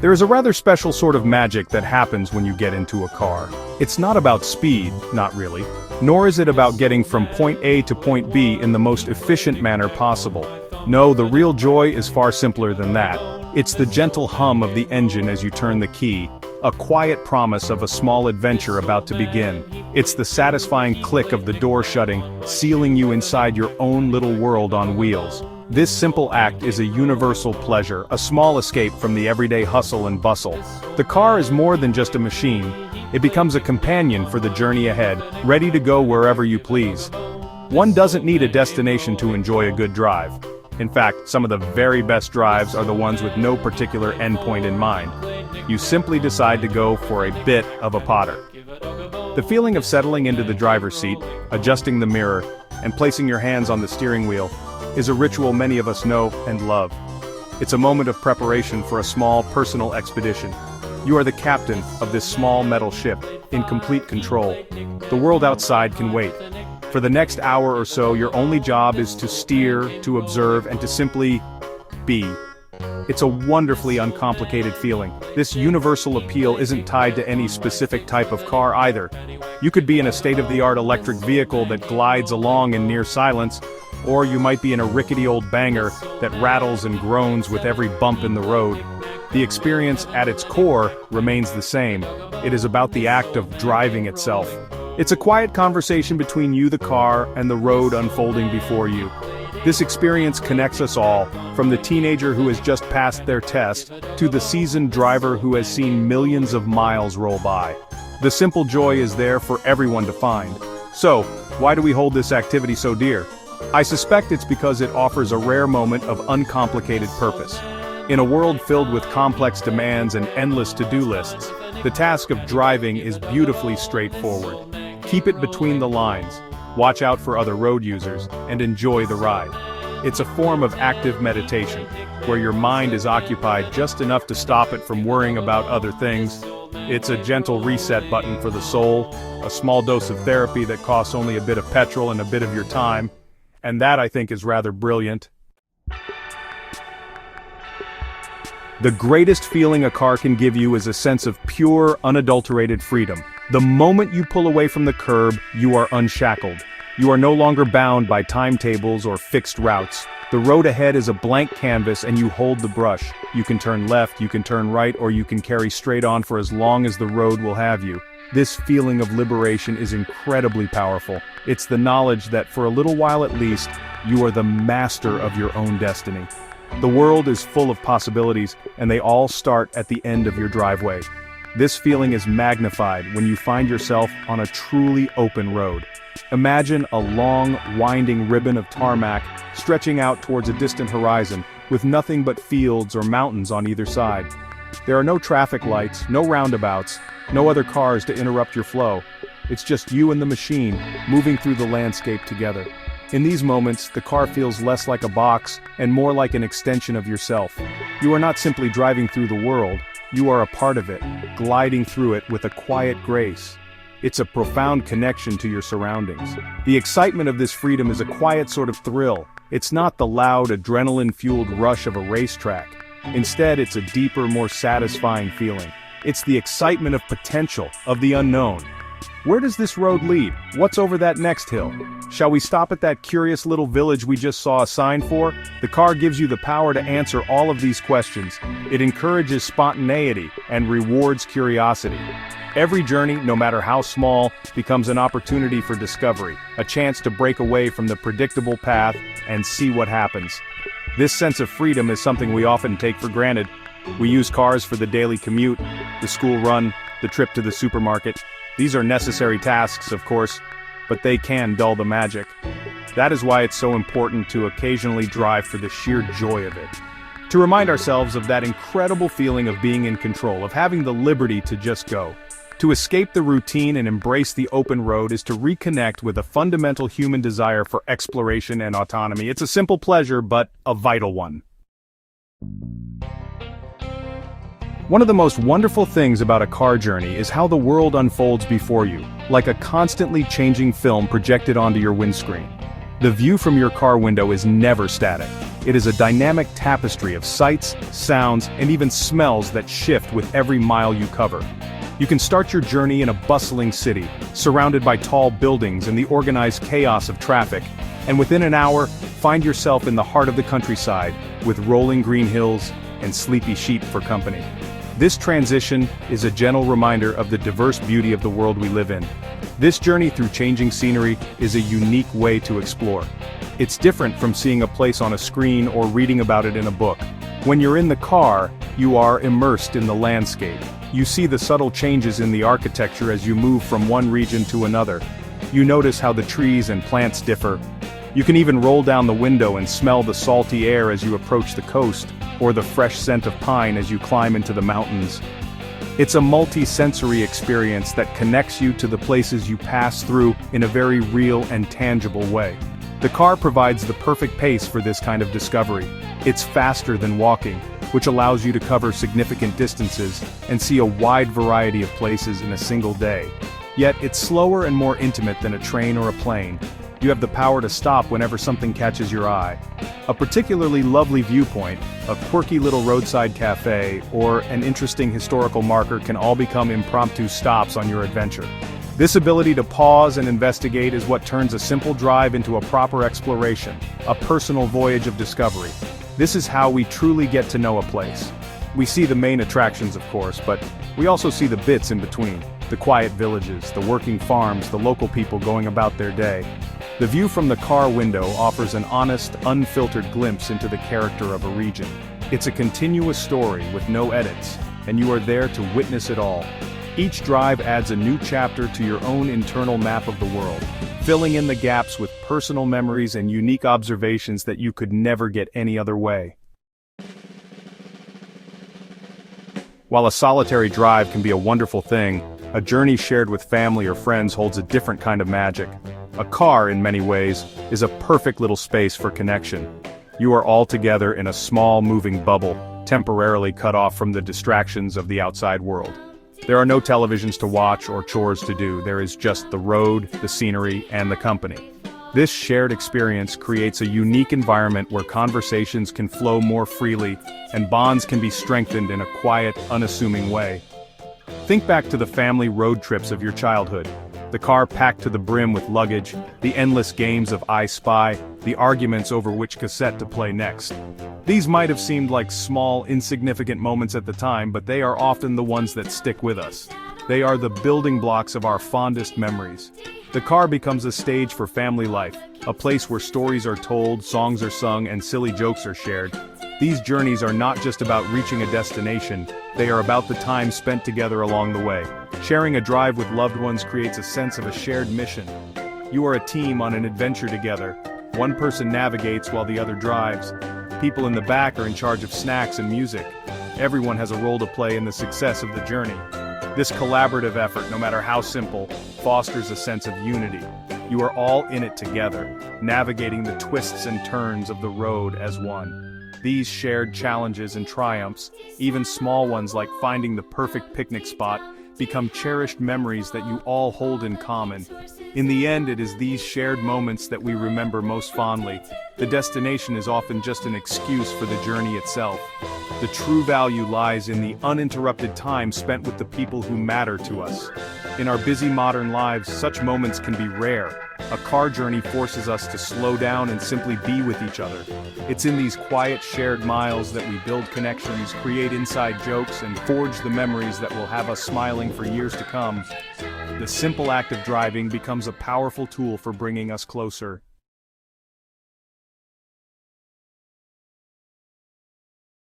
There is a rather special sort of magic that happens when you get into a car. It's not about speed, not really, nor is it about getting from point A to point B in the most efficient manner possible. No, the real joy is far simpler than that. It's the gentle hum of the engine as you turn the key, a quiet promise of a small adventure about to begin. It's the satisfying click of the door shutting, sealing you inside your own little world on wheels. This simple act is a universal pleasure, a small escape from the everyday hustle and bustle. The car is more than just a machine. It becomes a companion for the journey ahead, ready to go wherever you please. One doesn't need a destination to enjoy a good drive. In fact, some of the very best drives are the ones with no particular endpoint in mind. You simply decide to go for a bit of a potter. The feeling of settling into the driver's seat, adjusting the mirror, and placing your hands on the steering wheel is a ritual many of us know and love. It's a moment of preparation for a small personal expedition. You are the captain of this small metal ship, in complete control. The world outside can wait. For the next hour or so, your only job is to steer, to observe, and to simply be. It's a wonderfully uncomplicated feeling. This universal appeal isn't tied to any specific type of car either. You could be in a state-of-the-art electric vehicle that glides along in near silence, or you might be in a rickety old banger that rattles and groans with every bump in the road. The experience at its core remains the same. It is about the act of driving itself. It's a quiet conversation between you, the car, and the road unfolding before you. This experience connects us all, from the teenager who has just passed their test, to the seasoned driver who has seen millions of miles roll by. The simple joy is there for everyone to find. So, why do we hold this activity so dear? I suspect it's because it offers a rare moment of uncomplicated purpose. In a world filled with complex demands and endless to-do lists, the task of driving is beautifully straightforward. Keep it between the lines, watch out for other road users, and enjoy the ride. It's a form of active meditation, where your mind is occupied just enough to stop it from worrying about other things. It's a gentle reset button for the soul, a small dose of therapy that costs only a bit of petrol and a bit of your time. And that, I think, is rather brilliant. The greatest feeling a car can give you is a sense of pure, unadulterated freedom. The moment you pull away from the curb, you are unshackled. You are no longer bound by timetables or fixed routes. The road ahead is a blank canvas and you hold the brush. You can turn left, you can turn right, or you can carry straight on for as long as the road will have you. This feeling of liberation is incredibly powerful. It's the knowledge that for a little while at least, you are the master of your own destiny. The world is full of possibilities, and they all start at the end of your driveway. This feeling is magnified when you find yourself on a truly open road. Imagine a long, winding ribbon of tarmac stretching out towards a distant horizon, with nothing but fields or mountains on either side. There are no traffic lights, no roundabouts, no other cars to interrupt your flow. It's just you and the machine, moving through the landscape together. In these moments, the car feels less like a box and more like an extension of yourself. You are not simply driving through the world, you are a part of it, gliding through it with a quiet grace. It's a profound connection to your surroundings. The excitement of this freedom is a quiet sort of thrill. It's not the loud, adrenaline-fueled rush of a racetrack. Instead, it's a deeper, more satisfying feeling. It's the excitement of potential, of the unknown. Where does this road lead? What's over that next hill? Shall we stop at that curious little village we just saw a sign for? The car gives you the power to answer all of these questions. It encourages spontaneity and rewards curiosity. Every journey, no matter how small, becomes an opportunity for discovery, a chance to break away from the predictable path and see what happens. This sense of freedom is something we often take for granted. We use cars for the daily commute, the school run, the trip to the supermarket. These are necessary tasks, of course, but they can dull the magic. That is why it's so important to occasionally drive for the sheer joy of it. To remind ourselves of that incredible feeling of being in control, of having the liberty to just go. To escape the routine and embrace the open road is to reconnect with a fundamental human desire for exploration and autonomy. It's a simple pleasure, but a vital one. One of the most wonderful things about a car journey is how the world unfolds before you, like a constantly changing film projected onto your windscreen. The view from your car window is never static. It is a dynamic tapestry of sights, sounds, and even smells that shift with every mile you cover. You can start your journey in a bustling city, surrounded by tall buildings and the organized chaos of traffic, and within an hour, find yourself in the heart of the countryside, with rolling green hills and sleepy sheep for company. This transition is a gentle reminder of the diverse beauty of the world we live in. This journey through changing scenery is a unique way to explore. It's different from seeing a place on a screen or reading about it in a book. When you're in the car, you are immersed in the landscape. You see the subtle changes in the architecture as you move from one region to another. You notice how the trees and plants differ. You can even roll down the window and smell the salty air as you approach the coast, or the fresh scent of pine as you climb into the mountains. It's a multi-sensory experience that connects you to the places you pass through in a very real and tangible way. The car provides the perfect pace for this kind of discovery. It's faster than walking, which allows you to cover significant distances and see a wide variety of places in a single day. Yet it's slower and more intimate than a train or a plane. You have the power to stop whenever something catches your eye. A particularly lovely viewpoint, a quirky little roadside cafe, or an interesting historical marker can all become impromptu stops on your adventure. This ability to pause and investigate is what turns a simple drive into a proper exploration, a personal voyage of discovery. This is how we truly get to know a place. We see the main attractions, of course, but we also see the bits in between. The quiet villages, the working farms, the local people going about their day. The view from the car window offers an honest, unfiltered glimpse into the character of a region. It's a continuous story with no edits, and you are there to witness it all. Each drive adds a new chapter to your own internal map of the world, filling in the gaps with personal memories and unique observations that you could never get any other way. While a solitary drive can be a wonderful thing, a journey shared with family or friends holds a different kind of magic. A car, in many ways, is a perfect little space for connection. You are all together in a small moving bubble, temporarily cut off from the distractions of the outside world. There are no televisions to watch or chores to do. There is just the road, the scenery, and the company. This shared experience creates a unique environment where conversations can flow more freely and bonds can be strengthened in a quiet, unassuming way. Think back to the family road trips of your childhood. The car packed to the brim with luggage, the endless games of I Spy, the arguments over which cassette to play next. These might have seemed like small, insignificant moments at the time, but they are often the ones that stick with us. They are the building blocks of our fondest memories. The car becomes a stage for family life, a place where stories are told, songs are sung, and silly jokes are shared. These journeys are not just about reaching a destination, they are about the time spent together along the way. Sharing a drive with loved ones creates a sense of a shared mission. You are a team on an adventure together. One person navigates while the other drives. People in the back are in charge of snacks and music. Everyone has a role to play in the success of the journey. This collaborative effort, no matter how simple, fosters a sense of unity. You are all in it together, navigating the twists and turns of the road as one. These shared challenges and triumphs, even small ones like finding the perfect picnic spot, become cherished memories that you all hold in common. In the end, it is these shared moments that we remember most fondly. The destination is often just an excuse for the journey itself. The true value lies in the uninterrupted time spent with the people who matter to us. In our busy modern lives, such moments can be rare. A car journey forces us to slow down and simply be with each other. It's in these quiet shared miles that we build connections, create inside jokes, and forge the memories that will have us smiling for years to come. The simple act of driving becomes a powerful tool for bringing us closer.